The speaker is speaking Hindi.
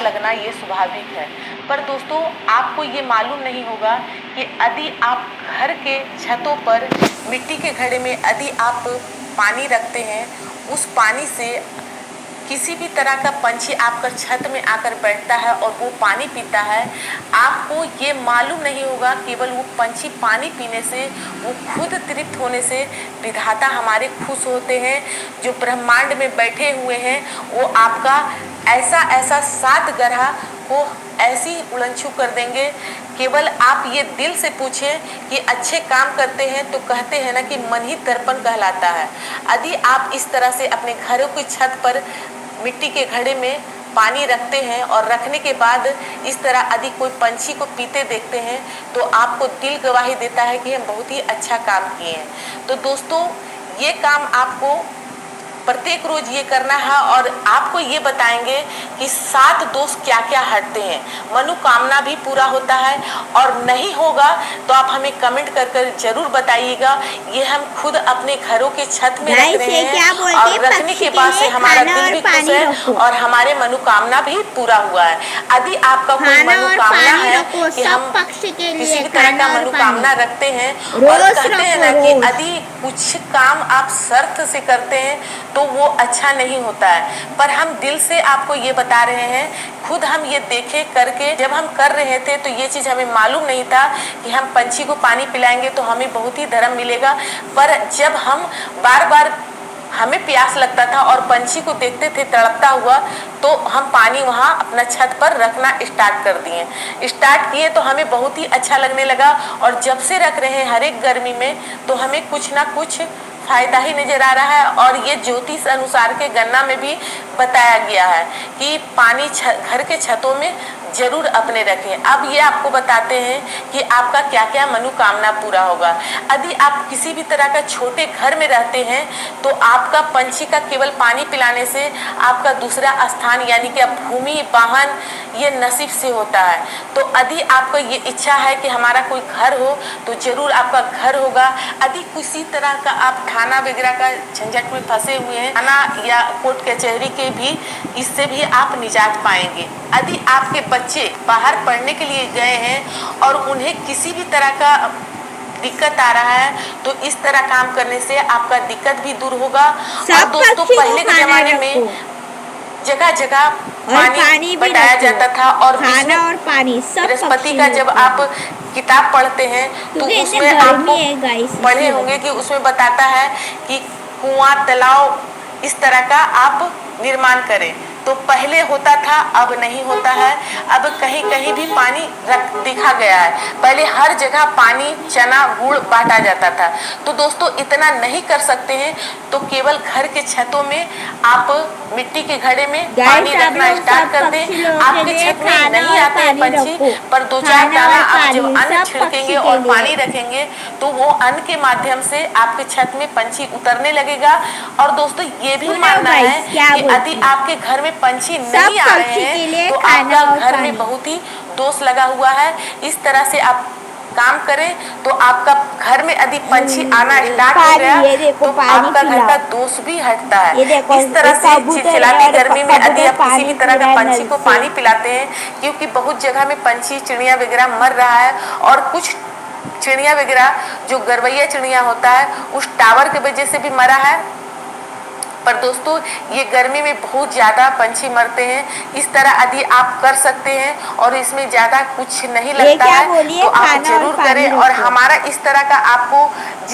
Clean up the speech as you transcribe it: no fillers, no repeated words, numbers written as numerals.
लगना ये स्वाभाविक है। पर दोस्तों आपको ये मालूम नहीं होगा कि यदि आप घर के छतों पर मिट्टी के घड़े में यदि आप पानी रखते हैं, उस पानी से किसी भी तरह का पंछी आपका छत में आकर बैठता है और वो पानी पीता है, आपको ये मालूम नहीं होगा। केवल वो पंछी पानी पीने से, वो खुद तृप्त होने से विधाता हमारे खुश होते हैं। जो ब्रह्मांड में बैठे हुए हैं वो आपका ऐसा ऐसा 7 ग्रह को ऐसी उड़नछू कर देंगे। केवल आप ये दिल से पूछें कि अच्छे काम करते हैं तो कहते हैं ना कि मन ही दर्पण कहलाता है। यदि आप इस तरह से अपने घरों की छत पर मिट्टी के घड़े में पानी रखते हैं और रखने के बाद इस तरह यदि कोई पंछी को पीते देखते हैं तो आपको दिल गवाही देता है कि हम बहुत ही अच्छा काम किए हैं। तो दोस्तों ये काम आपको प्रत्येक रोज ये करना है और आपको ये बताएंगे कि 7 दोष क्या क्या हटते हैं, मनोकामना भी पूरा होता है। और नहीं होगा तो आप हमें कमेंट कर कर जरूर बताइएगा। ये हम खुद अपने घरों के छत में रख रहे हैं और रखने के बाद से हमारा दिल भी खुश है और हमारे मनोकामना भी पूरा हुआ है। यदि आपका कोई मनोकामना है कि हम किसी भी तरह का मनोकामना रखते हैं और कहते हैं ना कि यदि कुछ काम आप शर्त से करते हैं तो वो अच्छा नहीं होता है, पर हम दिल से आपको ये बता रहे हैं। खुद हम ये देखे करके जब हम कर रहे थे तो ये चीज़ हमें मालूम नहीं था कि हम पंछी को पानी पिलाएंगे तो हमें बहुत ही धर्म मिलेगा। पर जब हम बार बार हमें प्यास लगता था और पंछी को देखते थे तड़पता हुआ, तो हम पानी वहाँ अपना छत पर रखना स्टार्ट किए तो हमें बहुत ही अच्छा लगने लगा। और जब से रख रहे हैं हर एक गर्मी में तो हमें कुछ ना कुछ फायदा ही नजर आ रहा है। और ये ज्योतिष अनुसार के गणना में भी बताया गया है कि पानी घर के छतों में जरूर अपने रखें। अब ये आपको बताते हैं कि आपका क्या क्या मनोकामना पूरा होगा। यदि आप किसी भी तरह का छोटे घर में रहते हैं तो आपका पंछी का केवल पानी पिलाने से आपका दूसरा स्थान यानी कि भूमि वाहन ये नसीब से होता है। तो यदि आपको ये इच्छा है कि हमारा कोई घर हो तो जरूर आपका घर होगा। यदि किसी तरह का आप थाना वगैरह का झंझट में फंसे हुए हैं, थाना या कोर्ट कचहरी के भी, इससे भी आप निजात पाएंगे। यदि आपके बच्चे बाहर पढ़ने के लिए गए हैं और उन्हें किसी भी तरह का दिक्कत आ रहा है तो इस तरह काम करने से आपका दिक्कत भी दूर होगा। और दोस्तों पहले के जमाने में जगह जगह पानी बटाया जाता था और खाना और पानी सब बृहस्पति का जब आप किताब पढ़ते हैं तो उसमें आपको पढ़े होंगे कि उसमें बताता है कि कुआं तालाब इस तरह का आप निर्माण करें। तो पहले होता था, अब नहीं होता है। अब कहीं कहीं भी पानी दिखा गया है। पहले हर जगह पानी चना गुड़ बांटा जाता था। तो दोस्तों इतना नहीं कर सकते हैं तो केवल घर के छतों में आप मिट्टी के घड़े में पानी रखना स्टार्ट कर दें। आपके छत में नहीं आते हैं पंछी, पर 2-4 दाना आप जब अन्न छिड़केंगे और पानी रखेंगे तो वो अन्न के माध्यम से आपके छत में पंछी उतरने लगेगा। और दोस्तों ये भी मानना है कि यदि आपके घर में पंछी नहीं आ रहे हैं तो आपका घर में बहुत ही दोष लगा हुआ है। इस तरह से आप काम करें तो आपका घर में यदि पंछी आना स्टार्ट हो गया तो आपका घर का दोष भी हटता है। इस तरह से चिलचिलाती गर्मी में यदि आप किसी भी तरह का पंछी को पानी पिलाते हैं, क्योंकि बहुत जगह में पंछी चिड़िया वगैरह मर रहा है और कुछ चिड़िया वगैरह जो गरवैया चिड़िया होता है उस टावर की वजह से भी मरा है। पर दोस्तों ये गर्मी में बहुत ज़्यादा पंछी मरते हैं। इस तरह यदि आप कर सकते हैं और इसमें ज़्यादा कुछ नहीं लगता है तो आप जरूर करें। और हमारा इस तरह का आपको जिस